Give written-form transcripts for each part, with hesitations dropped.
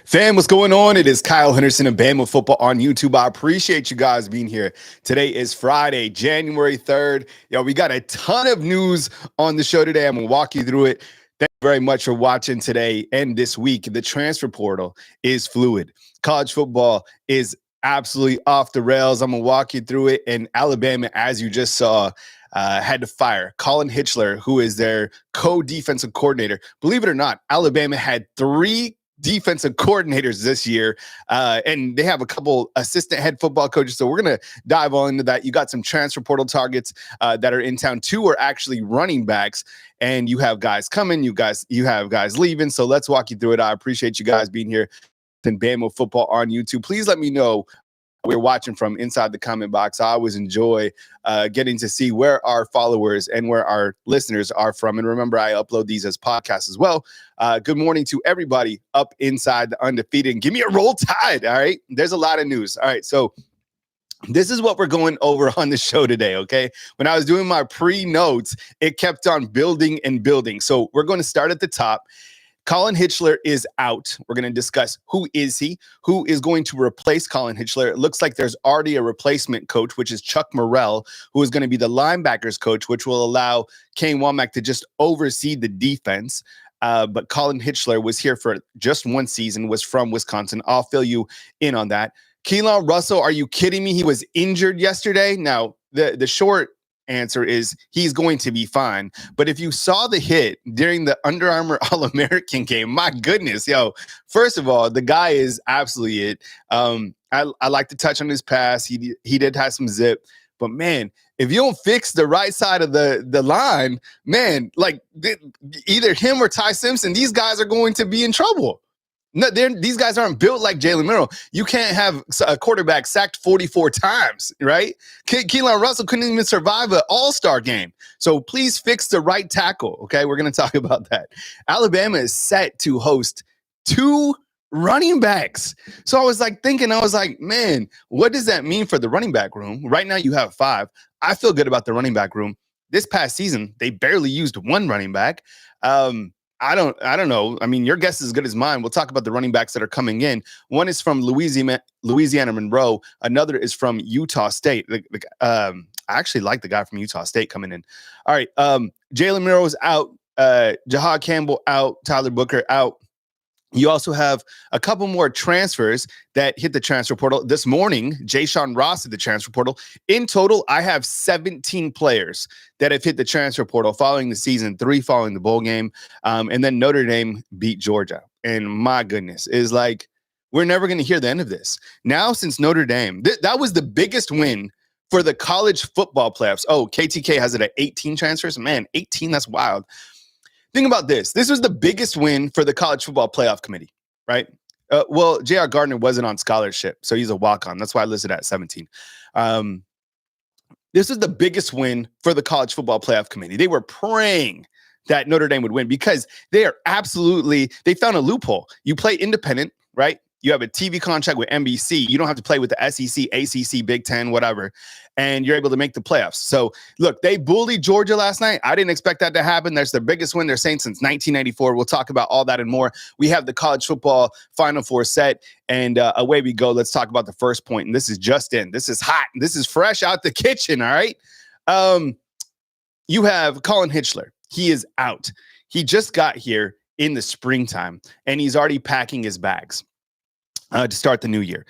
Fam, what's going on? It is Kyle Henderson of Bama Football on YouTube. I appreciate you guys being here. Today is Friday, January 3rd. Yo, we got a ton of news on the show today. I'm going to walk you through it. Thank you very much for watching today and this week. The transfer portal is fluid. College football is absolutely off the rails. I'm going to walk you through it. And Alabama, as you just saw, had to fire Colin Hitchler, who is their co-defensive coordinator. Believe it or not, Alabama had 3 defensive coordinators this year, and they have a couple assistant head football coaches. So we're going to dive all into that. You got some transfer portal targets that are in town. 2 are actually running backs, and you have guys coming. You have guys leaving. So let's walk you through it. I appreciate you guys being here. And Bama Football on YouTube. Please let me know we're watching from inside the comment box. I always enjoy getting to see where our followers and where our listeners are from. And remember, I upload these as podcasts as well. Good morning to everybody up inside the Undefeated. And give me a Roll Tide, all right? There's a lot of news. All right, so this is what we're going over on the show today, okay? When I was doing my pre-notes, it kept on building and building. So we're going to start at the top. Colin Hitchler is out. We're going to discuss who is he, who is going to replace Colin Hitchler. It looks like there's already a replacement coach, which is Chuck Morrell, who is going to be the linebackers coach, which will allow Kane Womack to just oversee the defense. But Colin Hitchler was here for just one season, was from Wisconsin. I'll fill you in on that. Keelon Russell, are you kidding me? He was injured yesterday. Now, the short answer is he's going to be fine. But if you saw the hit during the Under Armour All-American game, my goodness, first of all, the guy is absolutely it. I like to touch on his pass. He did have some zip, but man, if you don't fix the right side of the line, man, like either him or Ty Simpson, these guys are going to be in trouble. No, these guys aren't built like Jalen Milroe. You can't have a quarterback sacked 44 times, right? Keelon Russell couldn't even survive an all-star game. So please fix the right tackle, okay? We're going to talk about that. Alabama is set to host 2 running backs. So I was thinking, man, what does that mean for the running back room? Right now you have 5. I feel good about the running back room. This past season, they barely used 1 running back. I don't know. I mean, your guess is as good as mine. We'll talk about the running backs that are coming in. One is from Louisiana Monroe. Another is from Utah State. I actually like the guy from Utah State coming in. All right. Jalen Milroe is out. Jahad Campbell out. Tyler Booker out. You also have a couple more transfers that hit the transfer portal. This morning, Jayshawn hit the transfer portal. In total, I have 17 players that have hit the transfer portal following the season, 3 following the bowl game. And then Notre Dame beat Georgia. And my goodness, we're never going to hear the end of this. Now, since Notre Dame, that was the biggest win for the college football playoffs. Oh, KTK has it at 18 transfers. Man, 18, that's wild. Think about this. This was the biggest win for the College Football Playoff Committee, right? Well, J.R. Gardner wasn't on scholarship, so he's a walk-on. That's why I listed at 17. This is the biggest win for the College Football Playoff Committee. They were praying that Notre Dame would win because they found a loophole. You play independent, right? You have a TV contract with NBC. You don't have to play with the SEC, ACC, Big Ten, whatever, and you're able to make the playoffs. So, look, they bullied Georgia last night. I didn't expect that to happen. That's their biggest win they're saying since 1994. We'll talk about all that and more. We have the college football Final Four set, and away we go. Let's talk about the first point, and this is just in. This is hot. This is fresh out the kitchen, all right? You have Colin Hitchler. He is out. He just got here in the springtime, and he's already packing his bags to start the new year.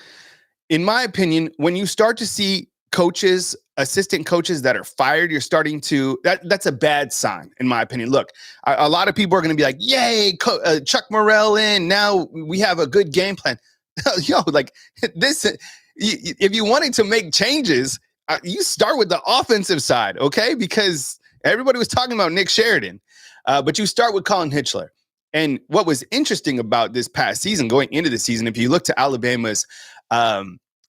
In my opinion, when you start to see coaches, assistant coaches that are fired, you're starting to, that's a bad sign, in my opinion. Look, a lot of people are going to be like, yay, Chuck Morrell in, now we have a good game plan. This, if you wanted to make changes, you start with the offensive side, okay? Because everybody was talking about Nick Sheridan, but you start with Colin Hitchler. And what was interesting about this past season, going into the season, if you look to Alabama's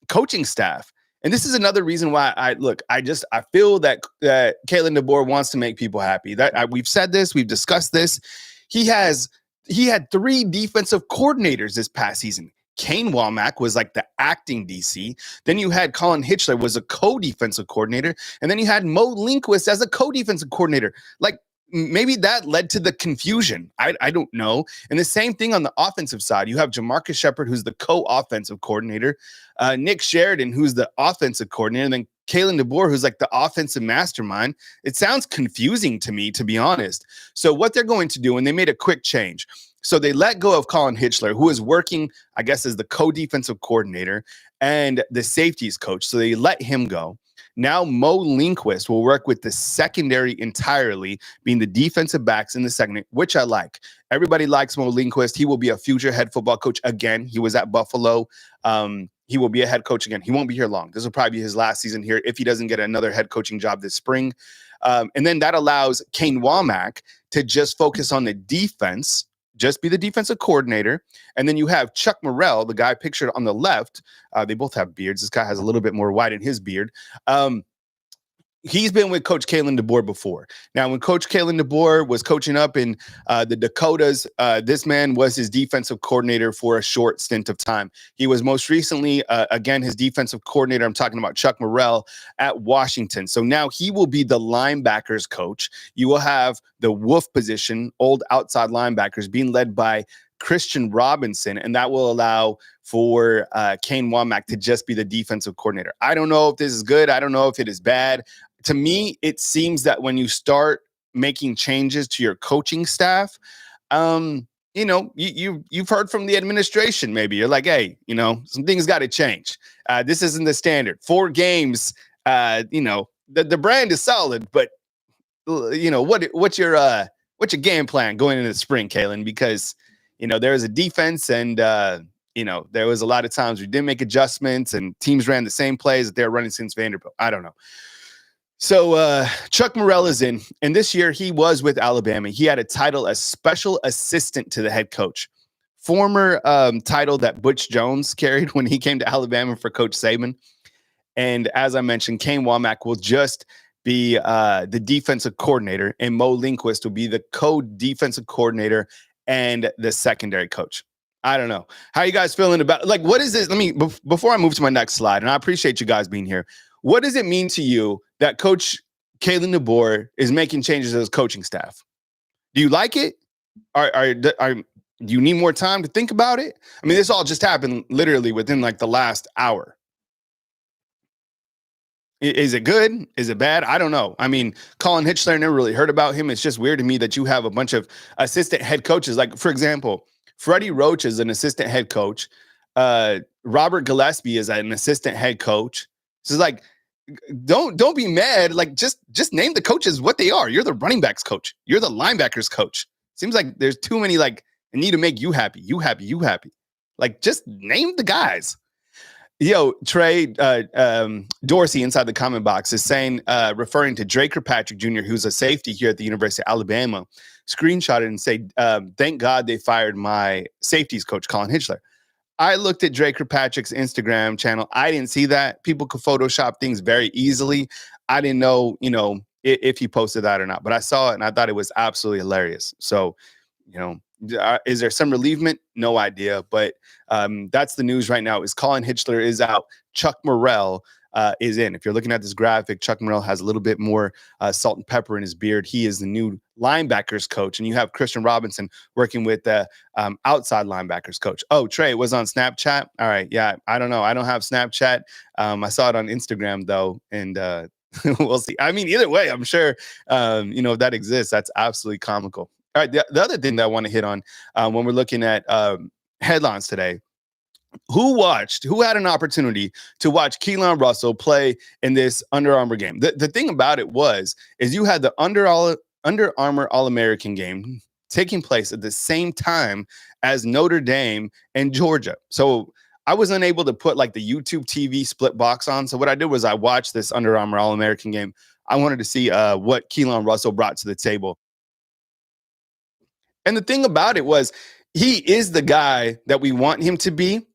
coaching staff, and this is another reason why I feel that Kalen DeBoer wants to make people happy. We've said this, we've discussed this. He had 3 defensive coordinators this past season. Kane Womack was like the acting DC. Then you had Colin Hitchler was a co-defensive coordinator. And then you had Mo Linquist as a co-defensive coordinator. maybe that led to the confusion. I don't know. And the same thing on the offensive side. You have Jamarcus Shepard, who's the co-offensive coordinator, Nick Sheridan, who's the offensive coordinator, and then Kalen DeBoer, who's like the offensive mastermind. It sounds confusing to me, to be honest. So what they're going to do, and they made a quick change. So they let go of Colin Hitchler, who is working, I guess, as the co-defensive coordinator and the safeties coach. So they let him go. Now Mo Linquist will work with the secondary entirely, being the defensive backs in the secondary, which I like. Everybody likes Mo Linquist. He will be a future head football coach again. He was at Buffalo. He will be a head coach again. He won't be here long. This will probably be his last season here if he doesn't get another head coaching job this spring. And then that allows Kane Womack to just focus on the defense, just be the defensive coordinator. And then you have Chuck Morrell, the guy pictured on the left. They both have beards. This guy has a little bit more white in his beard. He's been with Coach Kalen DeBoer before. Now, when Coach Kalen DeBoer was coaching up in the Dakotas, this man was his defensive coordinator for a short stint of time. He was most recently, again, his defensive coordinator. I'm talking about Chuck Morrell at Washington. So now he will be the linebackers coach. You will have the wolf position, old outside linebackers, being led by Christian Robinson, and that will allow for Kane Womack to just be the defensive coordinator. I don't know if this is good. I don't know if it is bad. To me, it seems that when you start making changes to your coaching staff, you've heard from the administration. Maybe you're like, hey, some things got to change. This isn't the standard. 4 games. The brand is solid, but what's your game plan going into the spring, Kalen? Because there was a defense, and there was a lot of times we didn't make adjustments, and teams ran the same plays that they're running since Vanderbilt. I don't know. So Chuck Morrell is in, and this year he was with Alabama. He had a title as special assistant to the head coach, former title that Butch Jones carried when he came to Alabama for Coach Saban. And as I mentioned, Kane Womack will just be the defensive coordinator, and Mo Linquist will be the co-defensive coordinator and the secondary coach. I don't know. How are you guys feeling about, what is this? Before I move to my next slide, and I appreciate you guys being here, what does it mean to you that Coach Kalen DeBoer is making changes to his coaching staff? Do you like it? Do you need more time to think about it? This all just happened literally within the last hour. Is it good? Is it bad? I don't know. Colin Hitchler, never really heard about him. It's just weird to me that you have a bunch of assistant head coaches. Like, for example, Freddie Roach is an assistant head coach. Robert Gillespie is an assistant head coach. So it's don't be mad. Just name the coaches what they are. You're the running backs coach. You're the linebackers coach. Seems like there's too many I need to make you happy. You happy. You happy. Just name the guys. Yo, Trey Dorsey inside the comment box is saying, referring to Drake Kirkpatrick Jr., who's a safety here at the University of Alabama, screenshotted and say, thank God they fired my safeties coach, Colin Hitchler. I looked at Drake Kirkpatrick's Instagram channel. I didn't see that. People could Photoshop things very easily. I didn't know, if he posted that or not, but I saw it and I thought it was absolutely hilarious. So, is there some relievement? No idea. But that's the news right now is Colin Hitchler is out. Chuck Morrell is in. If you're looking at this graphic, Chuck Morrell has a little bit more salt and pepper in his beard. He is the new linebackers coach. And you have Christian Robinson working with the outside linebackers coach. Oh, Trey was on Snapchat. All right. Yeah. I don't know. I don't have Snapchat. I saw it on Instagram though. And we'll see. Either way, I'm sure, if that exists, that's absolutely comical. All right, the other thing that I want to hit on when we're looking at headlines today, who had an opportunity to watch Keelon Russell play in this Under Armour game? The thing about it is you had the Under Armour All-American game taking place at the same time as Notre Dame and Georgia. So I was unable to put the YouTube TV split box on. So what I did was I watched this Under Armour All-American game. I wanted to see what Keelon Russell brought to the table. And the thing about it was he is the guy that we want him to be.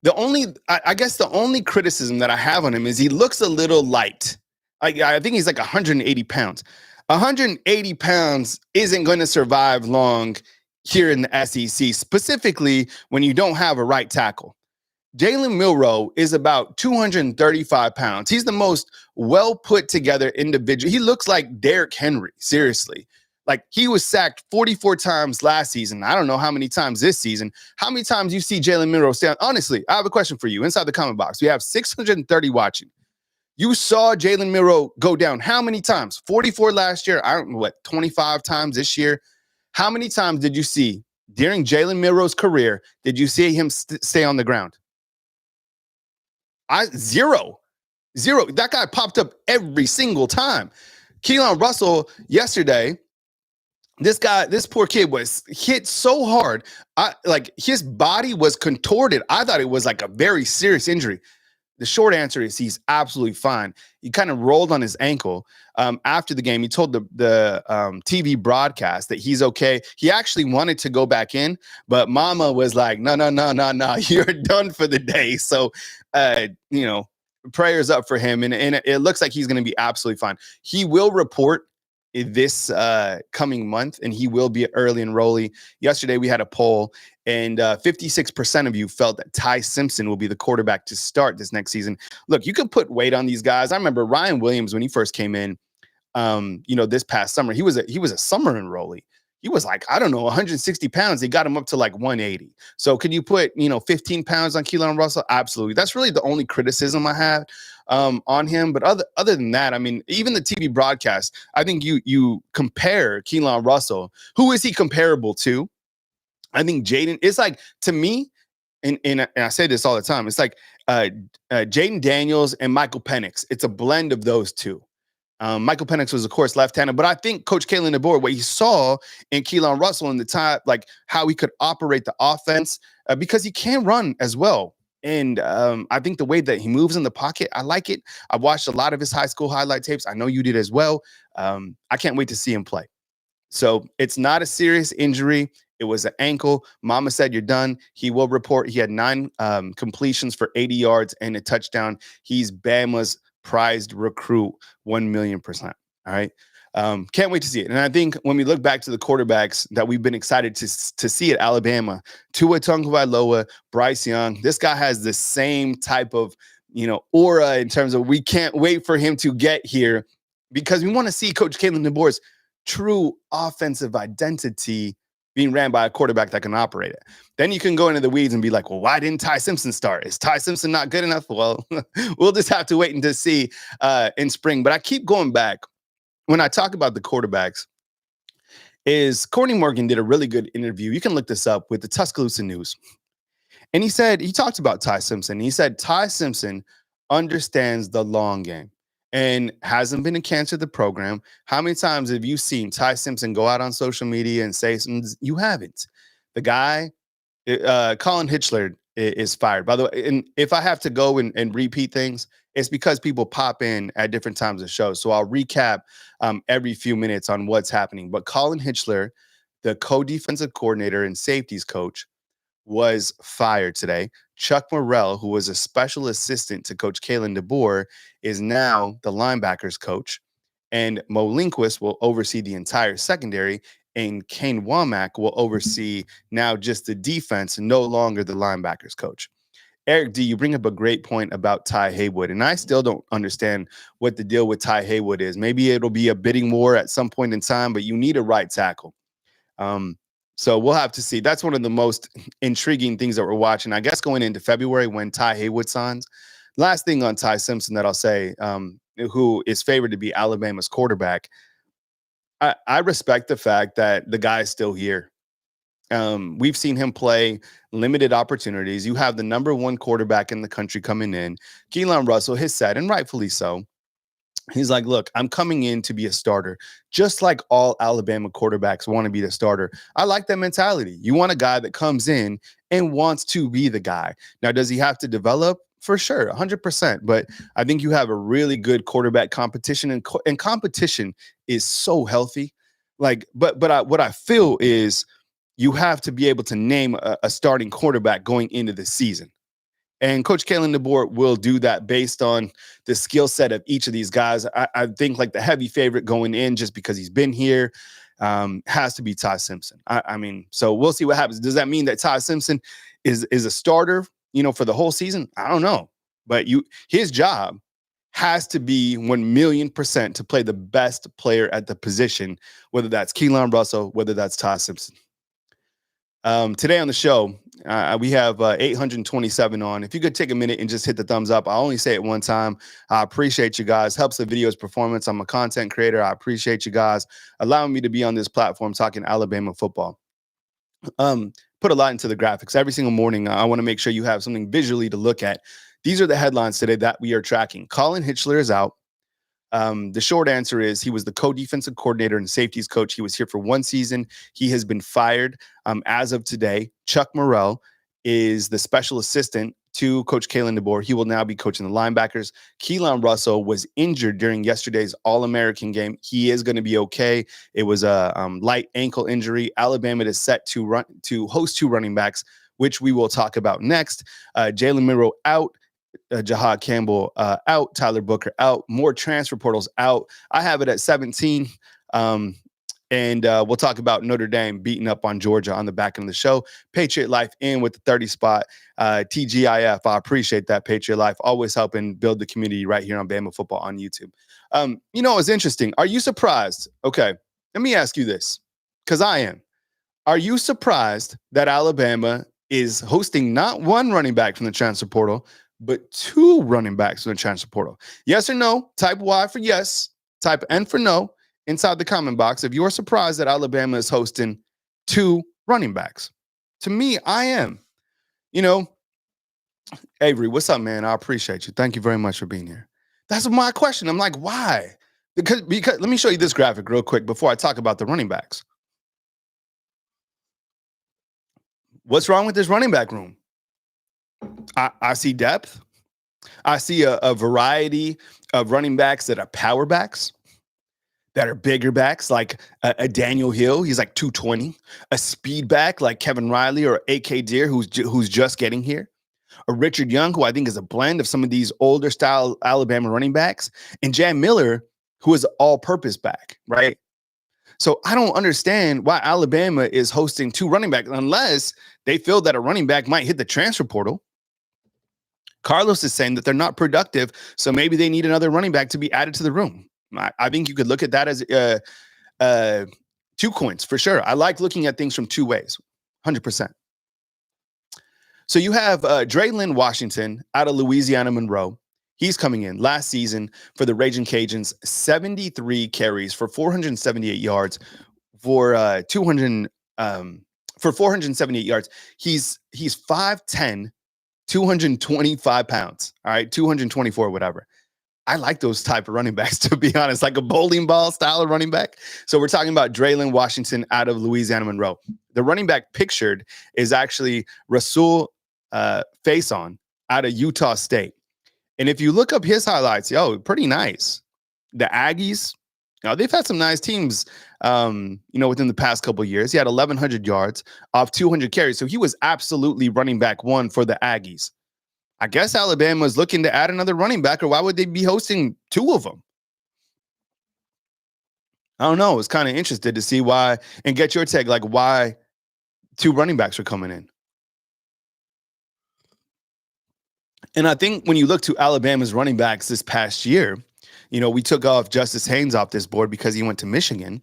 I guess the only criticism that I have on him is he looks a little light. I think he's 180 pounds. 180 pounds isn't going to survive long here in the SEC, specifically when you don't have a right tackle. Jalen Milroe is about 235 pounds. He's the most well put together individual. He looks like Derrick Henry, seriously. Like he was sacked 44 times last season. I don't know how many times this season. How many times you see Jalen Milroe stand? Honestly, I have a question for you inside the comment box. We have 630 watching. You saw Jalen Milroe go down how many times? 44 last year. I don't know, 25 times this year. How many times did you see during Jalen Milroe's career, did you see him stay on the ground? Zero. That guy popped up every single time. Keelon Russell yesterday, this poor kid was hit so hard. His body was contorted. I thought it was like a very serious injury. The short answer is he's absolutely fine. He kind of rolled on his ankle after the game. He told the TV broadcast that he's okay. He actually wanted to go back in, but Mama was like, no, you're done for the day. So, prayers up for him. And it looks like he's going to be absolutely fine. He will report this coming month, and he will be an early enrollee. Yesterday, we had a poll, and 56% of you felt that Ty Simpson will be the quarterback to start this next season. Look, you can put weight on these guys. I remember Ryan Williams when he first came in, this past summer. He was a summer enrollee. He was like, I don't know, 160 pounds. They got him up to like 180. So can you put, 15 pounds on Keelon Russell? Absolutely. That's really the only criticism I have on him. But other than that, I mean, even the TV broadcast, I think you compare Keelon Russell. Who is he comparable to? I think Jaden, it's like, to me, and I say this all the time, it's like Jaden Daniels and Michael Penix. It's a blend of those two. Michael Penix was, of course, left-handed, but I think Coach Kalen DeBoer, what he saw in Keelon Russell in the time, like how he could operate the offense, because he can run as well. And I think the way that he moves in the pocket, I like it. I watched a lot of his high school highlight tapes. I know you did as well. I can't wait to see him play. So it's not a serious injury. It was an ankle. Mama said you're done. He will report. He had 9 completions for 80 yards and a touchdown. He's Bama's prized recruit 1,000,000%. All right. Can't wait to see it. And I think when we look back to the quarterbacks that we've been excited to see at Alabama, Tua Tagovailoa, Bryce Young, this guy has the same type of, aura in terms of we can't wait for him to get here because we want to see Coach Kalen DeBoer's true offensive identity being ran by a quarterback that can operate it. Then you can go into the weeds and be like, well, why didn't Ty Simpson start? Is Ty Simpson not good enough? Well, we'll just have to wait and to see in spring. But I keep going back when I talk about the quarterbacks is Courtney Morgan did a really good interview. You can look this up with the Tuscaloosa News. And he talked about Ty Simpson. He said, Ty Simpson understands the long game and hasn't been a cancer of the program. How many times have you seen Ty Simpson go out on social media and say something? You haven't. The guy, Colin Hitchler, is fired. By the way, and if I have to go and repeat things, it's because people pop in at different times of shows. So I'll recap every few minutes on what's happening. But Colin Hitchler, the co-defensive coordinator and safeties coach, was fired today. Chuck Morrell, who was a special assistant to Coach Kalen DeBoer, is now the linebackers coach. And Mo Linquist will oversee the entire secondary. And Kane Womack will oversee now just the defense, no longer the linebackers coach. Eric D, you bring up a great point about Ty Haywood. And I still don't understand what the deal with Ty Haywood is. Maybe it'll be a bidding war at some point in time, but you need a right tackle. So we'll have to see. That's one of the most intriguing things that we're watching, I guess, going into February when Ty Haywood signs. Last thing on Ty Simpson that I'll say, who is favored to be Alabama's quarterback. I respect the fact that the guy is still here. We've seen him play limited opportunities. You have the number 1 quarterback in the country coming in. Keelon Russell has said, and rightfully so, he's like, look, I'm coming in to be a starter, just like all Alabama quarterbacks want to be the starter. I like that mentality. You want a guy that comes in and wants to be the guy. Now, does he have to develop? For sure, 100%. But I think you have a really good quarterback competition, and competition is so healthy. Like, but what I feel is you have to be able to name a starting quarterback going into the season. And Coach Kalen DeBoer will do that based on the skill set of each of these guys. I think like the heavy favorite going in, just because he's been here, has to be Ty Simpson. I mean, so we'll see what happens. Does that mean that Ty Simpson is a starter for the whole season? I don't know. But his job has to be 1,000,000% to play the best player at the position, whether that's Keelon Russell, whether that's Ty Simpson. Today on the show, we have 827 on. If you could take a minute and just hit the thumbs up. I only say it one time. I appreciate you guys. Helps the video's performance. I'm a content creator. I appreciate you guys allowing me to be on this platform talking Alabama football. Put a lot into the graphics. Every single morning, I want to make sure you have something visually to look at. These are the headlines today that we are tracking. Colin Hitchler is out. The short answer is he was the co-defensive coordinator and safeties coach. He was here for one season. He has been fired as of today. Chuck Morrell is the special assistant to Coach Kalen DeBoer. He will now be coaching the linebackers. Keelon Russell was injured during yesterday's All-American game. He is going to be okay. It was a light ankle injury. Alabama is set to host two running backs, which we will talk about next. Jalen Milroe out. Jahad Campbell out, Tyler Booker out, more transfer portals out. I have it at 17. And we'll talk about Notre Dame beating up on Georgia on the back end of the show. Patriot Life in with the 30 spot. TGIF, I appreciate that. Patriot Life, always helping build the community right here on Bama Football on YouTube. It's interesting. Are you surprised? Okay, let me ask you this, because I am. Are you surprised that Alabama is hosting not one running back from the transfer portal, but two running backs from the transfer portal? Yes or no? Type Y for yes, type N for no inside the comment box if you're surprised that Alabama is hosting two running backs. To me, I am. Avery, what's up, man? I appreciate you. Thank you very much for being here. That's my question. I'm like, why? Because let me show you this graphic real quick before I talk about the running backs. What's wrong with this running back room? I see depth. I see a variety of running backs that are power backs, that are bigger backs, like a Daniel Hill. He's like 220. A speed back like Kevin Riley or A.K. Deere, who's just getting here. A Richard Young, who I think is a blend of some of these older style Alabama running backs. And Jan Miller, who is an all-purpose back, right? So I don't understand why Alabama is hosting two running backs unless they feel that a running back might hit the transfer portal. Carlos is saying that they're not productive, so maybe they need another running back to be added to the room. I think you could look at that as 2 coins for sure. I like looking at things from two ways, 100%. So you have Draylon Washington out of Louisiana Monroe. He's coming in last season for the Raging Cajuns, 73 carries for 478 yards for 478 yards. He's 5'10", 225 pounds. All right, 224, whatever. I like those type of running backs, to be honest, like a bowling ball style of running back. So we're talking about Draylon Washington out of Louisiana Monroe. The running back pictured is actually Rahsul Faison out of Utah State. And if you look up his highlights, pretty nice. The Aggies, they've had some nice teams, within the past couple of years. He had 1,100 yards off 200 carries. So he was absolutely running back one for the Aggies. I guess Alabama is looking to add another running back, or why would they be hosting two of them? I don't know. I was kind of interested to see why and get your take, like why two running backs are coming in. And I think when you look to Alabama's running backs this past year, we took off Justice Haynes off this board because he went to Michigan.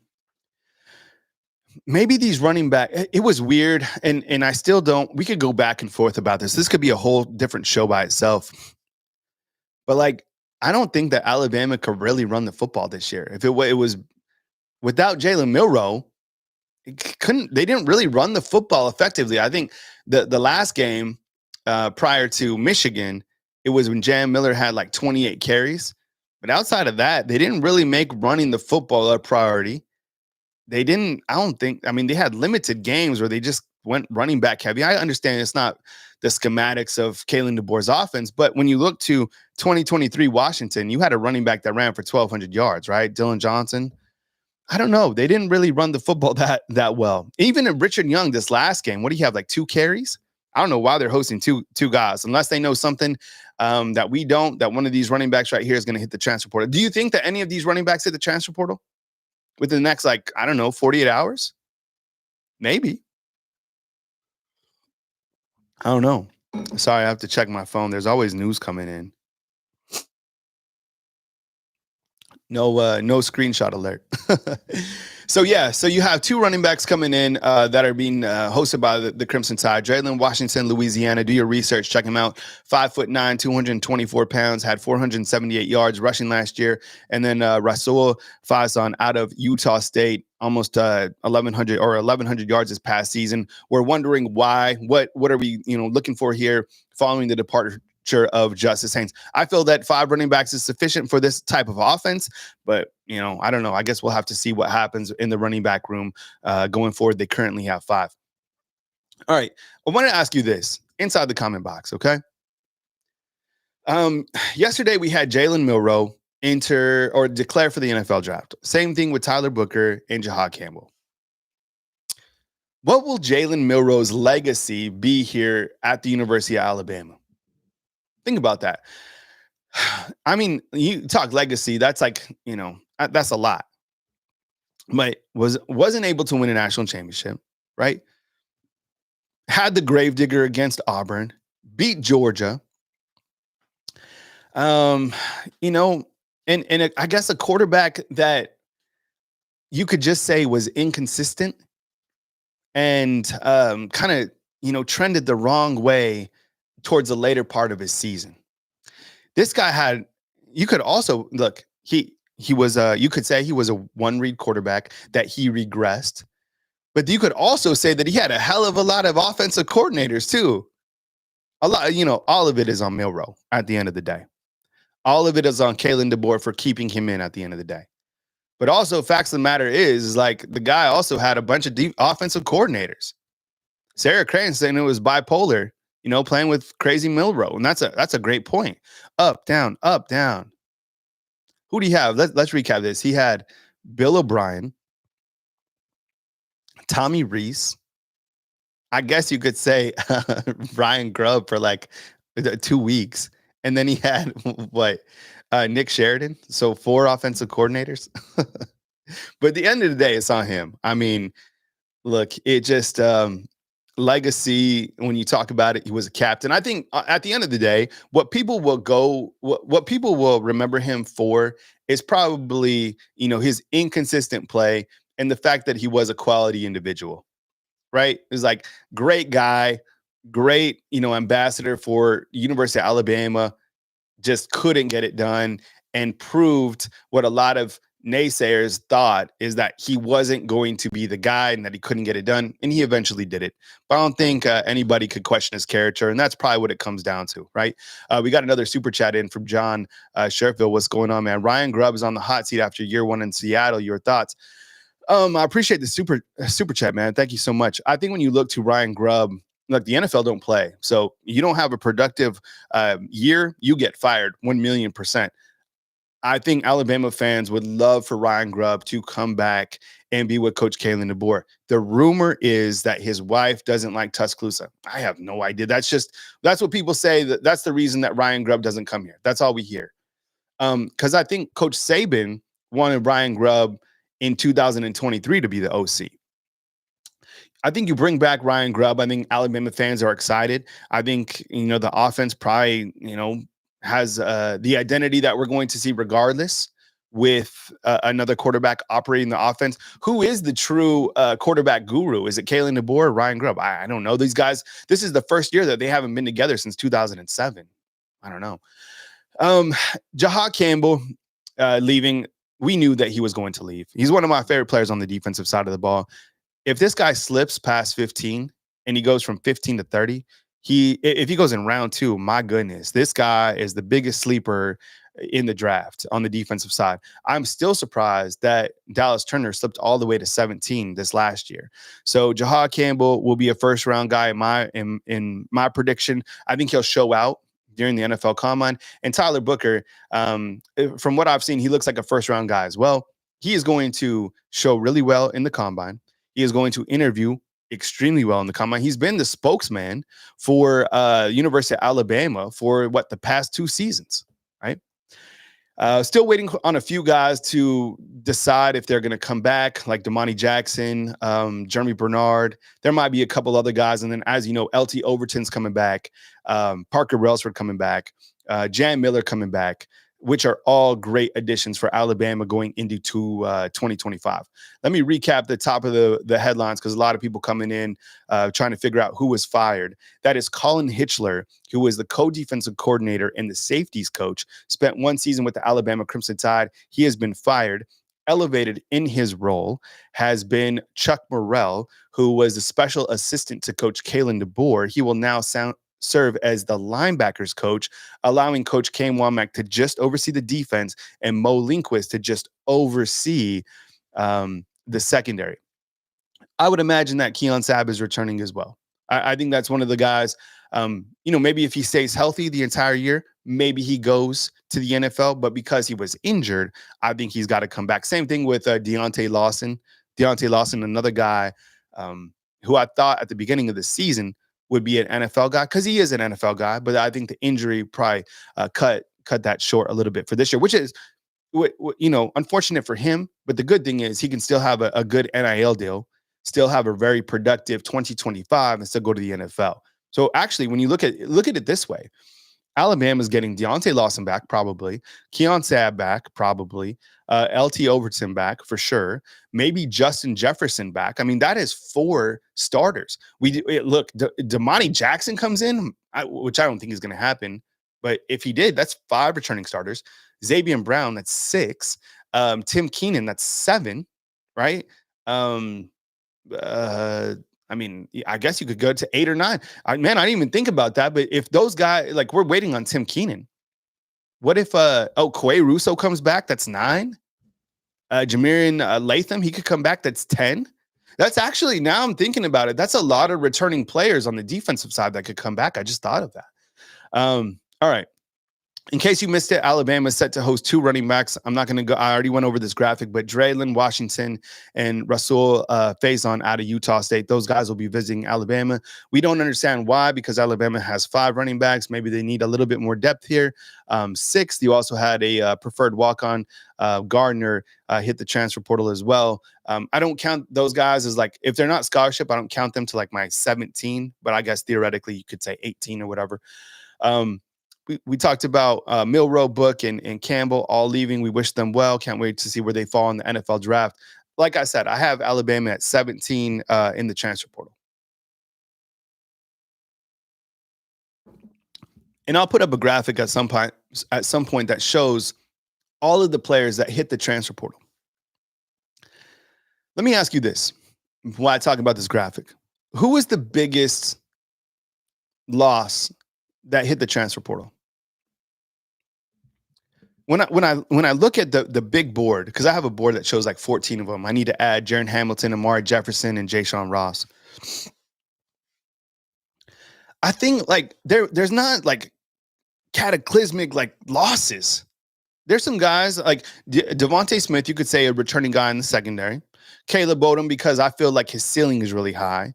Maybe these running back, it was weird. And I still don't, we could go back and forth about this. This could be a whole different show by itself. But I don't think that Alabama could really run the football this year. If it was without Jalen Milroe, they didn't really run the football effectively. I think the last game prior to Michigan, it was when Jan Miller had 28 carries. But outside of that, they didn't really make running the football a priority. They didn't, they had limited games where they just went running back heavy. I understand it's not the schematics of Kalen DeBoer's offense, but when you look to 2023 Washington, you had a running back that ran for 1,200 yards, right? Dylan Johnson. I don't know. They didn't really run the football that well. Even in Richard Young, this last game, what do you have, 2 carries? I don't know why they're hosting two guys, unless they know something that we don't, that one of these running backs right here is going to hit the transfer portal. Do you think that any of these running backs hit the transfer portal within the next, 48 hours? Maybe. I don't know. Sorry, I have to check my phone. There's always news coming in. No screenshot alert. So yeah, so you have two running backs coming in that are being hosted by the Crimson Tide. Jalen Washington, Louisiana. Do your research. Check him out. 5'9", 224 pounds. Had 478 yards rushing last year. And then Rahsul Faison out of Utah State, almost 1,100 yards this past season. We're wondering why. What are we looking for here following the departure of Justice Haynes? I feel that 5 running backs is sufficient for this type of offense, but I don't know. I guess we'll have to see what happens in the running back room going forward. They currently have 5. All right. I want to ask you this inside the comment box. Okay. Yesterday we had Jalen Milroe enter or declare for the NFL draft. Same thing with Tyler Booker and Jahad Campbell. What will Jalen Milroe's legacy be here at the University of Alabama? Think about that. I mean, you talk legacy, that's like, that's a lot. But wasn't able to win a national championship, right? Had the gravedigger against Auburn, beat Georgia. And I guess a quarterback that you could just say was inconsistent and kind of, trended the wrong way towards the later part of his season. This guy you could also look, he was you could say he was a one-read quarterback that he regressed, but you could also say that he had a hell of a lot of offensive coordinators too. A lot, all of it is on Milroe at the end of the day. All of it is on Kalen DeBoer for keeping him in at the end of the day. But also, facts of the matter is like the guy also had a bunch of deep offensive coordinators. Sarah Crane saying it was bipolar, playing with crazy Milroe. And that's a great point. Up, down, up, down. Who do you have? Let's recap this. He had Bill O'Brien, Tommy Reese. I guess you could say Ryan Grubb for like 2 weeks. And then he had Nick Sheridan. So 4 offensive coordinators. But at the end of the day, it's on him. I mean, look, it just legacy, when you talk about it, he was a captain. I think at the end of the day, what people will remember him for is probably, his inconsistent play and the fact that he was a quality individual, right? It was like great guy, great, ambassador for University of Alabama, just couldn't get it done and proved what a lot of naysayers thought is that he wasn't going to be the guy and that he couldn't get it done. And he eventually did it. But I don't think anybody could question his character. And that's probably what it comes down to, right? We got another super chat in from John Sherfield. What's going on, man? Ryan Grubb is on the hot seat after year 1 in Seattle. Your thoughts? I appreciate the super chat, man. Thank you so much. I think when you look to Ryan Grubb, look, the NFL don't play. So you don't have a productive year, you get fired 1,000,000%. I think Alabama fans would love for Ryan Grubb to come back and be with Coach Kalen DeBoer. The rumor is that his wife doesn't like Tuscaloosa. I have no idea. That's what people say. That's the reason that Ryan Grubb doesn't come here. That's all we hear. Because I think Coach Saban wanted Ryan Grubb in 2023 to be the OC. I think you bring back Ryan Grubb. I think Alabama fans are excited. I think, the offense probably, has the identity that we're going to see regardless with another quarterback operating the offense. Who is the true quarterback guru? Is it Kalen DeBoer or Ryan Grubb? I don't know. These guys, this is the first year that they haven't been together since 2007. I don't know. Jahad Campbell leaving. We knew that he was going to leave. He's one of my favorite players on the defensive side of the ball. If this guy slips past 15 and he goes from 15 to 30, if he goes in round 2, my goodness, this guy is the biggest sleeper in the draft on the defensive side. I'm still surprised that Dallas Turner slipped all the way to 17 this last year. So Jahad Campbell will be a first round guy in my prediction. I think he'll show out during the NFL Combine. And Tyler Booker, from what I've seen, he looks like a first round guy as well. He is going to show really well in the Combine. He is going to interview extremely well in the Combine. He's been the spokesman for University of Alabama for the past 2 seasons, right? Still waiting on a few guys to decide if they're going to come back, like Damani Jackson, Jeremy Bernard. There might be a couple other guys. And then, as you know, LT Overton's coming back, Parker Relsford coming back, Jan Miller coming back, which are all great additions for Alabama going into 2025. Let me recap the top of the headlines, because a lot of people coming in trying to figure out who was fired. That is Colin Hitchler, who was the co-defensive coordinator and the safeties coach, spent one season with the Alabama Crimson Tide. He has been fired. Elevated in his role has been Chuck Morrell, who was the special assistant to Coach Kalen DeBoer. He will now serve as the linebackers coach, allowing Coach Kane Womack to just oversee the defense and Mo Lindquist to just oversee the secondary. I would imagine that Keelan Sabb is returning as well. I think that's one of the guys, maybe if he stays healthy the entire year, maybe he goes to the NFL, but because he was injured, I think he's got to come back. Same thing with Deontay Lawson. Deontay Lawson, another guy who I thought at the beginning of the season would be an NFL guy, because he is an NFL guy, but I think the injury probably cut that short a little bit for this year, which is, unfortunate for him. But the good thing is he can still have a good NIL deal, still have a very productive 2025, and still go to the NFL. So actually, when you look at it this way, Alabama's getting Deontay Lawson back, probably. Keelan Sabb back, probably. LT Overton back, for sure. Maybe Justin Jefferson back. I mean, that is 4 starters. Damani Jackson comes in, which I don't think is going to happen. But if he did, that's 5 returning starters. Xavier Brown, that's 6. Tim Keenan, that's 7, right? I mean, I guess you could go to 8 or 9. I didn't even think about that. But if those guys, like, we're waiting on Tim Keenan. What if Quay Russo comes back? That's 9. Jamarian Latham, he could come back. That's 10. That's actually, now I'm thinking about it, that's a lot of returning players on the defensive side that could come back. I just thought of that. All right. In case you missed it, Alabama is set to host 2 running backs. I'm not going to go. I already went over this graphic, but Draylen Washington and Rahsul Faison out of Utah State. Those guys will be visiting Alabama. We don't understand why, because Alabama has 5 running backs. Maybe they need a little bit more depth here. 6th, you also had a preferred walk-on. Gardner hit the transfer portal as well. I don't count those guys as, like, if they're not scholarship, I don't count them to like my 17, but I guess theoretically you could say 18 or whatever. We talked about Milroe, Book, and Campbell all leaving. We wish them well. Can't wait to see where they fall in the NFL draft. Like I said, I have Alabama at 17 in the transfer portal. And I'll put up a graphic at some point that shows all of the players that hit the transfer portal. Let me ask you this while I talk about this graphic. Who is the biggest loss that hit the transfer portal? When I look at the big board, because I have a board that shows like 14 of them, I need to add Jaron Hamilton, Amari Jefferson, and Jayshawn Ross. I think like there's not like cataclysmic like losses. There's some guys like Devontae Smith, you could say a returning guy in the secondary. Caleb Odom, because I feel like his ceiling is really high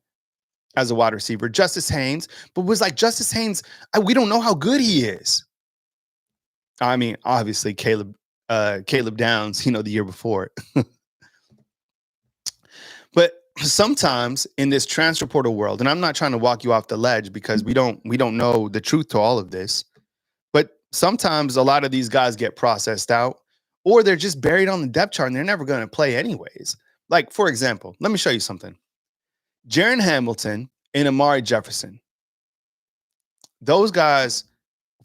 as a wide receiver. Justice Haynes, but was like Justice Haynes, we don't know how good he is. I mean, obviously Caleb Downs, the year before. But sometimes in this transfer portal world, and I'm not trying to walk you off the ledge because we don't know the truth to all of this, but sometimes a lot of these guys get processed out, or they're just buried on the depth chart and they're never going to play anyways. Like, for example, let me show you something. Jaron Hamilton and Amari Jefferson. Those guys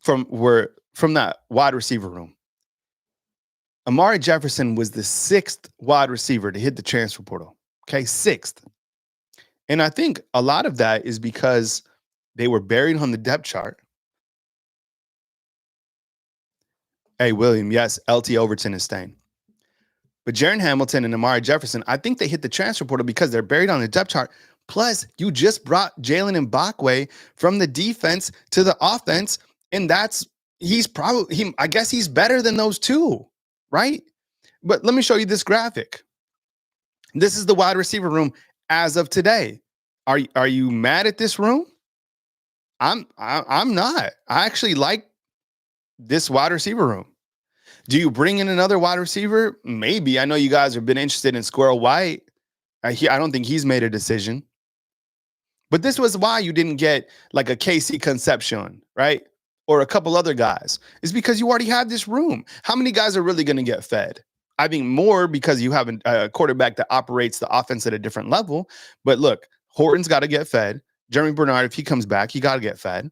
were from that wide receiver room. Amari Jefferson was the 6th wide receiver to hit the transfer portal. Okay, 6th. And I think a lot of that is because they were buried on the depth chart. Hey, William, yes, LT Overton is staying. But Jaron Hamilton and Amari Jefferson, I think they hit the transfer portal because they're buried on the depth chart. Plus, you just brought Jalen Mbakwe from the defense to the offense, and I guess he's better than those 2, right? But let me show you this graphic. This is the wide receiver room as of today. Are you mad at this room? I'm not. I actually like this wide receiver room. Do you bring in another wide receiver? Maybe. I know you guys have been interested in Squirrel White. I don't think he's made a decision. But this was why you didn't get like a KC Concepcion, right? Or a couple other guys. It's because you already have this room. How many guys are really going to get fed? I think more because you have a quarterback that operates the offense at a different level. But look, Horton's got to get fed. Jeremy Bernard, if he comes back, he got to get fed.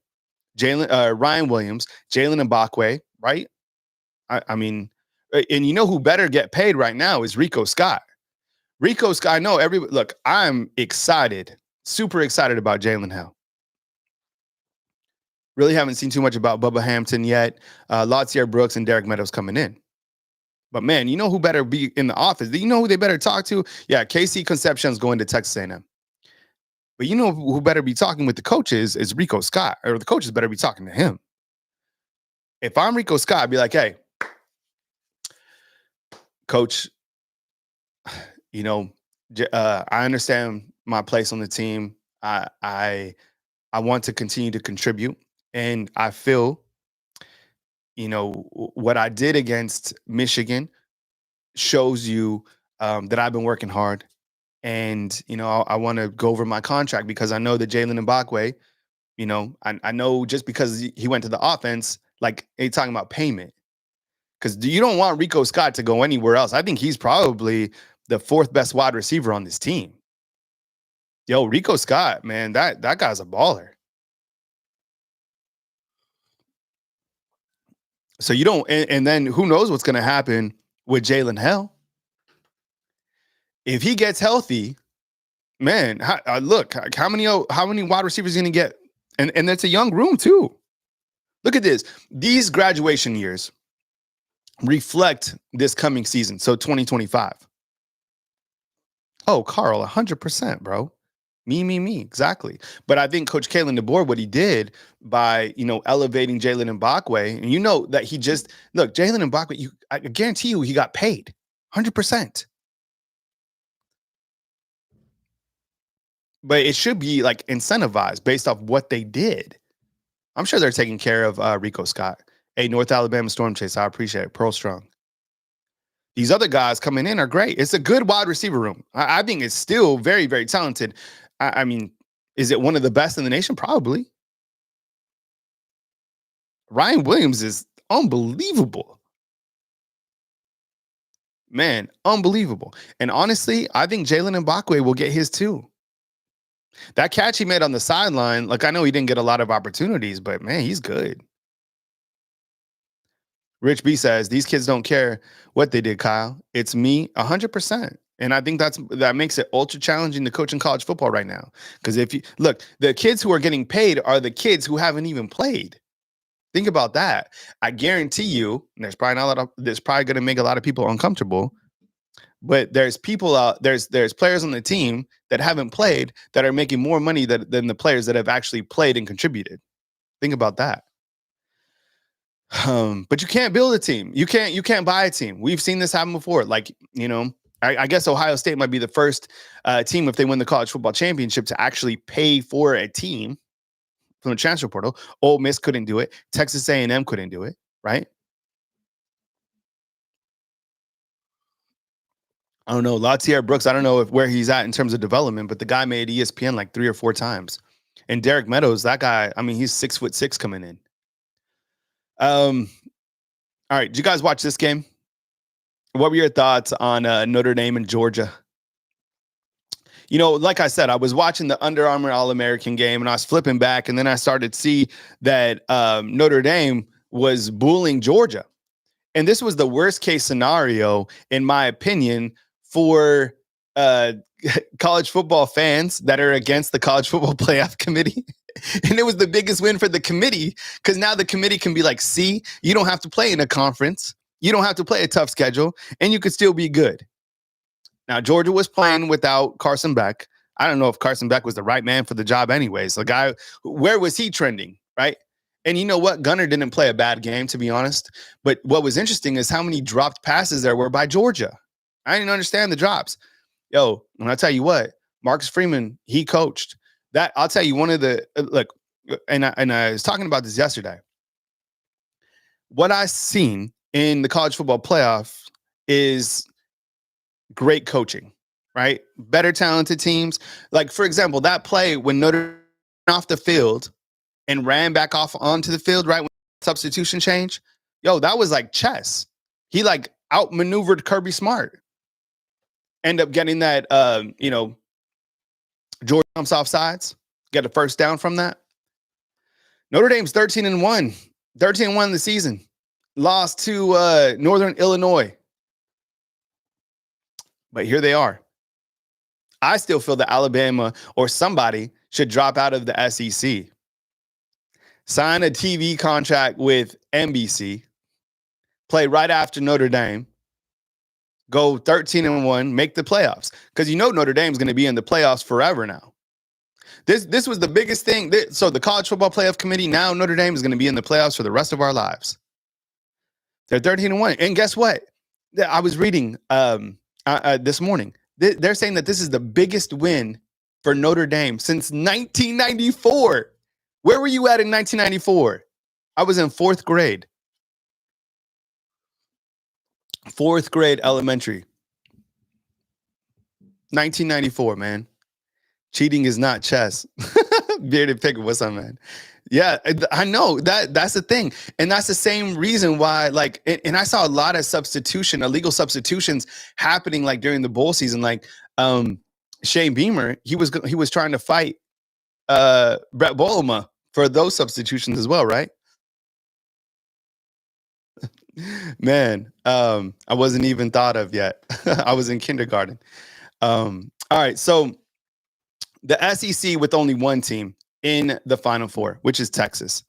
Ryan Williams, Jalen Mbakwe, right? I mean, and you know who better get paid right now is Rico Scott. Rico Scott, I know look, I'm excited, super excited about Jalen Hill. Really haven't seen too much about Bubba Hampton yet. Lautier Brooks and Derek Meadows coming in. But man, you know who better be in the office? You know who they better talk to? Yeah, KC Concepcion's going to Texas A&M. But you know who better be talking with the coaches is Rico Scott, or the coaches better be talking to him. If I'm Rico Scott, I'd be like, hey, coach, you know, I understand my place on the team. I want to continue to contribute, and I feel, you know, what I did against Michigan shows you that I've been working hard, and you know, I want to go over my contract because I know that Jalen Mbakwe, you know, I know just because he went to the offense, like he's talking about payment. Because you don't want Rico Scott to go anywhere else. I think he's probably the fourth best wide receiver on this team. Yo, Rico Scott, man, that guy's a baller. So you don't, and then who knows what's going to happen with Jalen Hill. If he gets healthy, man, look, how many wide receivers going to get? And that's a young room too. Look at this. These graduation years reflect this coming season. So 2025. Oh, Carl, 100%, bro. Me. Exactly. But I think Coach Kalen DeBoer, what he did by, you know, elevating Jalen Mbakwe, and you know that he just, look, Jalen Mbakwe, I guarantee you he got paid 100%. But it should be like incentivized based off what they did. I'm sure they're taking care of Rico Scott. Hey, North Alabama Storm Chase, I appreciate it. Pearl Strong. These other guys coming in are great. It's a good wide receiver room. I think it's still very, very talented. I mean, is it one of the best in the nation? Probably. Ryan Williams is unbelievable. Man, unbelievable. And honestly, I think Jalen Mbakwe will get his too. That catch he made on the sideline, like I know he didn't get a lot of opportunities, but man, he's good. Rich B says, these kids don't care what they did, Kyle. It's me 100%. And I think that makes it ultra challenging to coach in college football right now. Because if you look, the kids who are getting paid are the kids who haven't even played. Think about that. I guarantee you, there's probably going to make a lot of people uncomfortable. But there's people out there's players on the team that haven't played that are making more money than the players that have actually played and contributed. Think about that. But you can't build a team. You can't buy a team. We've seen this happen before. Like, you know, I guess Ohio State might be the first team, if they win the college football championship, to actually pay for a team from the transfer portal. Ole Miss couldn't do it. Texas A&M couldn't do it, right? I don't know. Lautier Brooks, I don't know where he's at in terms of development, but the guy made ESPN like 3 or 4 times. And Derek Meadows, that guy, I mean, he's 6'6" coming in. All right. Did you guys watch this game? What were your thoughts on Notre Dame and Georgia? You know, like I said, I was watching the Under Armour All-American game and I was flipping back, and then I started to see that Notre Dame was bullying Georgia. And this was the worst case scenario, in my opinion, for college football fans that are against the college football playoff committee. And it was the biggest win for the committee, because now the committee can be like, see, you don't have to play in a conference. You don't have to play a tough schedule, and you could still be good. Now, Georgia was playing without Carson Beck. I don't know if Carson Beck was the right man for the job anyways. The guy, where was he trending, right? And you know what? Gunner didn't play a bad game, to be honest. But what was interesting is how many dropped passes there were by Georgia. I didn't understand the drops. Yo, and I'll tell you what, Marcus Freeman, he coached. That, I'll tell you, one of the, look, and I was talking about this yesterday. What I seen in the college football playoff is great coaching, right? Better talented teams. Like, for example, that play when Notre Dame off the field and ran back off onto the field, right? When substitution change, yo, that was like chess. He like outmaneuvered Kirby Smart. End up getting that, George jumps off sides, get a first down from that. Notre Dame's 13-1, 13-1 the season. Lost to Northern Illinois. But here they are. I still feel that Alabama or somebody should drop out of the SEC. Sign a TV contract with NBC. Play right after Notre Dame. Go 13-1, make the playoffs. Because Notre Dame's going to be in the playoffs forever now. This was the biggest thing. So the College Football Playoff Committee, now Notre Dame is going to be in the playoffs for the rest of our lives. They're 13-1. And guess what? I was reading this morning. They're saying that this is the biggest win for Notre Dame since 1994. Where were you at in 1994? I was in fourth grade. Fourth grade elementary. 1994, man. Cheating is not chess. Bearded Picker, what's up, man? Yeah, I know that's the thing. And that's the same reason why, like, and I saw a lot of illegal substitutions happening like during the bowl season. Like Shane Beamer, he was trying to fight Brett Bolema for those substitutions as well, right? Man, I wasn't even thought of yet. I was in kindergarten. All right, so the SEC with only one team in the Final Four, which is Texas.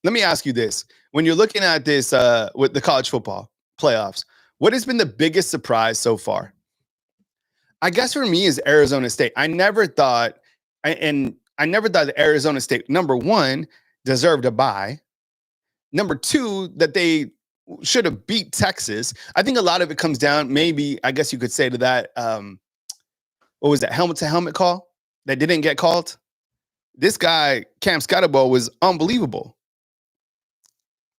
Let me ask you this. When you're looking at this with the college football playoffs, what has been the biggest surprise so far? I guess for me is Arizona State. I never thought that Arizona State, number one, deserved a bye. Number two, that they should have beat Texas. I think a lot of it comes down, maybe, I guess you could say to that, what was that, helmet-to-helmet call that didn't get called? This guy, Cam Scotabo, was unbelievable.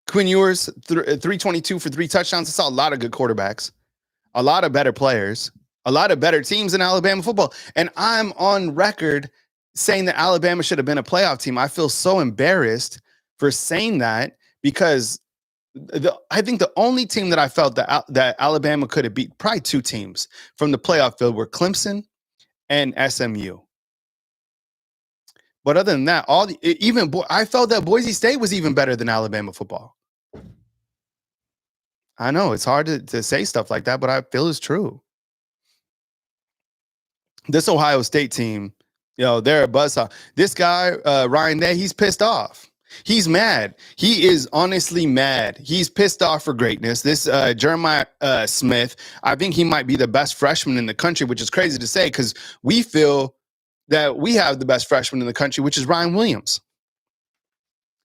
Quinn Ewers, 322 for 3 touchdowns. I saw a lot of good quarterbacks, a lot of better players, a lot of better teams in Alabama football. And I'm on record saying that Alabama should have been a playoff team. I feel so embarrassed for saying that because I think the only team that I felt that Alabama could have beat, probably two teams from the playoff field, were Clemson and SMU. But other than that, I felt that Boise State was even better than Alabama football. I know it's hard to say stuff like that, but I feel it's true. This Ohio State team, they're a buzzsaw. This guy, Ryan Day, he's pissed off. He's mad. He is honestly mad. He's pissed off for greatness. This Jeremiah Smith, I think he might be the best freshman in the country, which is crazy to say because we feel that we have the best freshman in the country, which is Ryan Williams.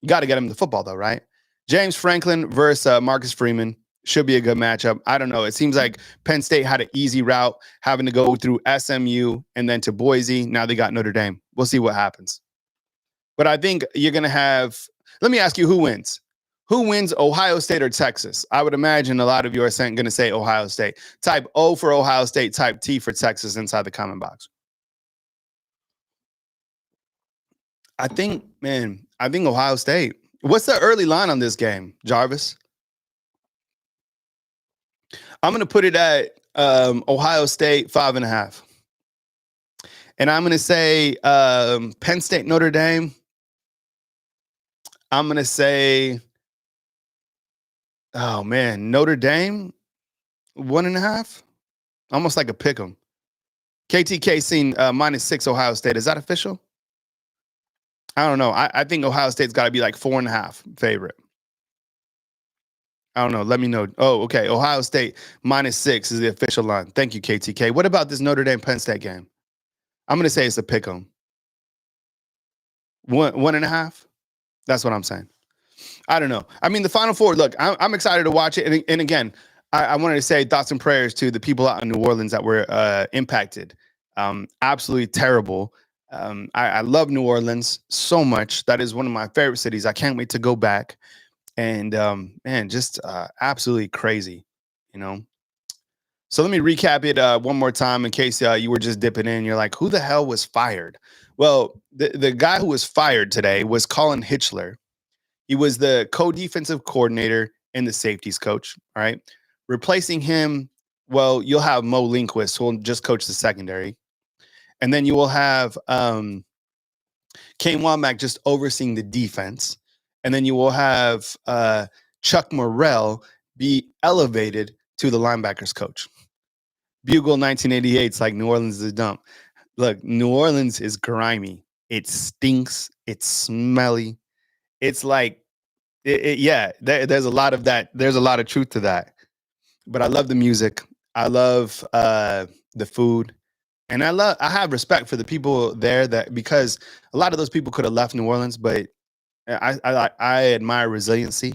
You got to get him the football, though, right? James Franklin versus Marcus Freeman should be a good matchup. I don't know. It seems like Penn State had an easy route, having to go through SMU and then to Boise. Now they got Notre Dame. We'll see what happens. But I think you're going to have – let me ask you, who wins? Who wins, Ohio State or Texas? I would imagine a lot of you are going to say Ohio State. Type O for Ohio State, type T for Texas inside the comment box. I think Ohio State. What's the early line on this game, Jarvis? I'm going to put it at Ohio State 5.5. And I'm going to say Penn State, Notre Dame. I'm going to say, Notre Dame 1.5. Almost like a pick 'em. KTK seen -6 Ohio State. Is that official? I don't know. I think Ohio State's got to be like 4.5 favorite. I don't know. Let me know. Oh, okay. Ohio State -6 is the official line. Thank you, KTK. What about this Notre Dame Penn State game? I'm going to say it's a pick 'em. 1.5. That's what I'm saying. I don't know. I mean, the Final Four, look, I'm excited to watch it. And again, I wanted to say thoughts and prayers to the people out in New Orleans that were impacted. Absolutely terrible. I love New Orleans so much. That is one of my favorite cities. I can't wait to go back. And man, just absolutely crazy, you know. So let me recap it one more time in case you were just dipping in. You're like, who the hell was fired? Well, the guy who was fired today was Colin Hitchler. He was the co-defensive coordinator and the safeties coach. All right. Replacing him, well, you'll have Mo Linquist, who will just coach the secondary. And then you will have Kane Womack just overseeing the defense. And then you will have Chuck Morrell be elevated to the linebackers coach. Bugle 1988 is like New Orleans is a dump. Look, New Orleans is grimy. It stinks. It's smelly. It's like, yeah, there's a lot of that. There's a lot of truth to that. But I love the music. I love the food. And I have respect for the people there that because a lot of those people could have left New Orleans, but I admire resiliency.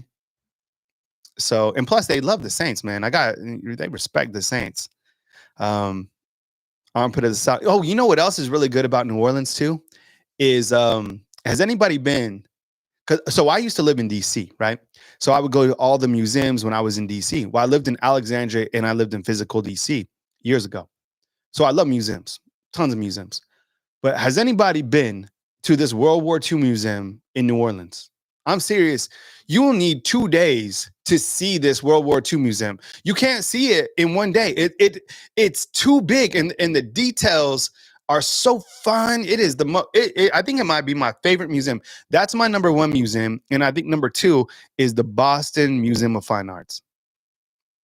So, and plus they love the Saints, man. They respect the Saints. Armpit of the South. Oh, you know what else is really good about New Orleans too? Is has anybody been? So I used to live in DC, right? So I would go to all the museums when I was in DC. Well, I lived in Alexandria and I lived in physical DC years ago. So I love museums, tons of museums. But has anybody been to this World War II museum in New Orleans? I'm serious. You will need 2 days to see this World War II museum. You can't see it in one day. It's too big, and the details are so fun. It is I think it might be my favorite museum. That's my number one museum, and I think number two is the Boston Museum of Fine Arts.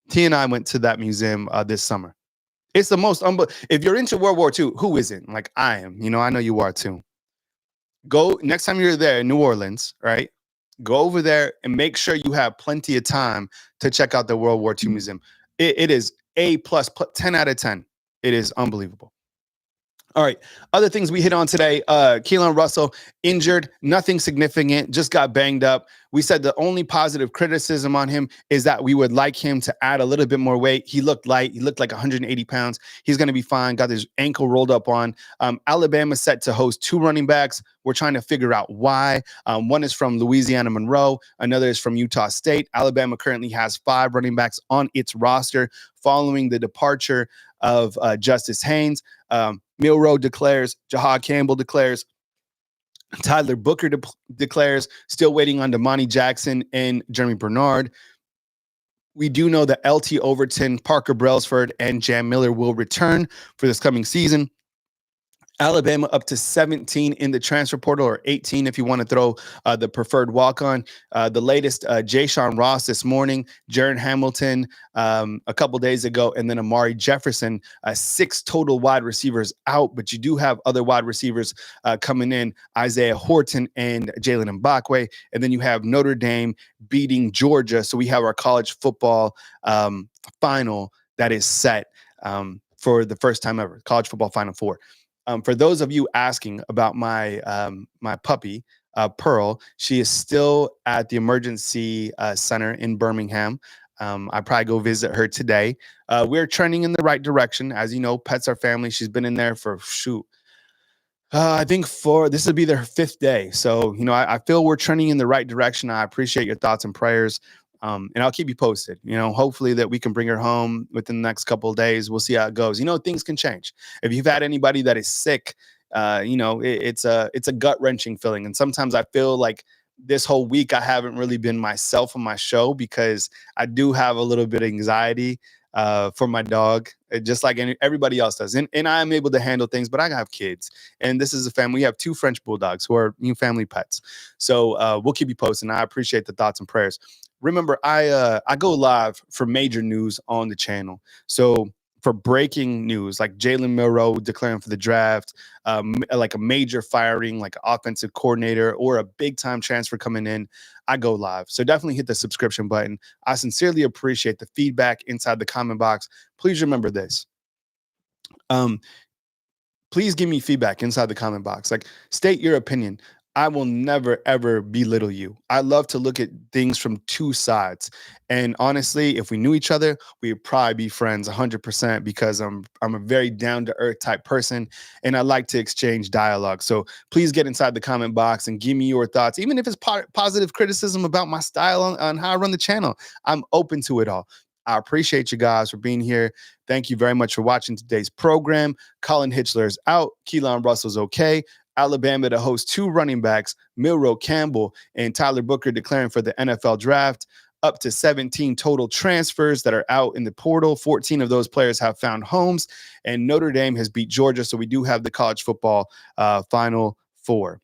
T and I went to that museum this summer. It's the most if you're into World War II, who isn't? Like I am. You know, I know you are too. Go next time you're there in New Orleans, right? Go over there and make sure you have plenty of time to check out the World War II museum. It is A plus, 10 out of 10. It is unbelievable. All right. Other things we hit on today. Keelon Russell injured, nothing significant, just got banged up. We said the only positive criticism on him is that we would like him to add a little bit more weight. He looked light. He looked like 180 pounds. He's going to be fine. Got his ankle rolled up on. Alabama set to host 2 running backs. We're trying to figure out why. One is from Louisiana Monroe. Another is from Utah State. Alabama currently has 5 running backs on its roster following the departure of Justice Haynes. Milroe declares, Jahad Campbell declares, Tyler Booker declares, still waiting on Damani Jackson and Jeremy Bernard. We do know that LT Overton, Parker Brailsford, and Jam Miller will return for this coming season. Alabama up to 17 in the transfer portal, or 18 if you want to throw the preferred walk-on. The latest, Jayshawn Ross this morning, Jaron Hamilton a couple days ago, and then Amari Jefferson. 6 total wide receivers out, but you do have other wide receivers coming in, Isaiah Horton and Jalen Mbakwe. And then you have Notre Dame beating Georgia. So we have our college football final that is set for the first time ever, college football Final Four. For those of you asking about my my puppy, Pearl, she is still at the emergency center in Birmingham. I probably go visit her today. We're trending in the right direction. As you know, pets are family. She's been in there for I think this will be their 5th day. So, you know, I feel we're trending in the right direction. I appreciate your thoughts and prayers. And I'll keep you posted, you know, hopefully that we can bring her home within the next couple of days. We'll see how it goes. You know, things can change. If you've had anybody that is sick, you know, it's a gut wrenching feeling. And sometimes I feel like this whole week, I haven't really been myself on my show because I do have a little bit of anxiety for my dog, just like everybody else does. And I'm able to handle things, but I have kids, and this is a family. We have 2 French bulldogs who are new family pets. So we'll keep you posted. I appreciate the thoughts and prayers. Remember, I go live for major news on the channel. So for breaking news, like Jalen Milroe declaring for the draft, like a major firing, like an offensive coordinator or a big time transfer coming in, I go live. So definitely hit the subscription button. I sincerely appreciate the feedback inside the comment box. Please remember this. Please give me feedback inside the comment box. Like, state your opinion. I will never, ever belittle you. I love to look at things from two sides. And honestly, if we knew each other, we'd probably be friends 100% because I'm a very down to earth type person and I like to exchange dialogue. So please get inside the comment box and give me your thoughts, even if it's positive criticism about my style on how I run the channel. I'm open to it all. I appreciate you guys for being here. Thank you very much for watching today's program. Colin Hitchler is out. Keelon Russell's okay. Alabama to host 2 running backs, Milroe Campbell and Tyler Booker, declaring for the NFL draft. Up to 17 total transfers that are out in the portal. 14 of those players have found homes, and Notre Dame has beat Georgia. So we do have the college football Final Four.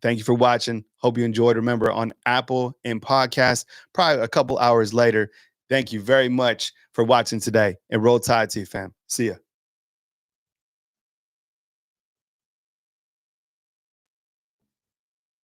Thank you for watching. Hope you enjoyed. Remember, on Apple and podcast, probably a couple hours later. Thank you very much for watching today, and roll tide to you, fam. See ya.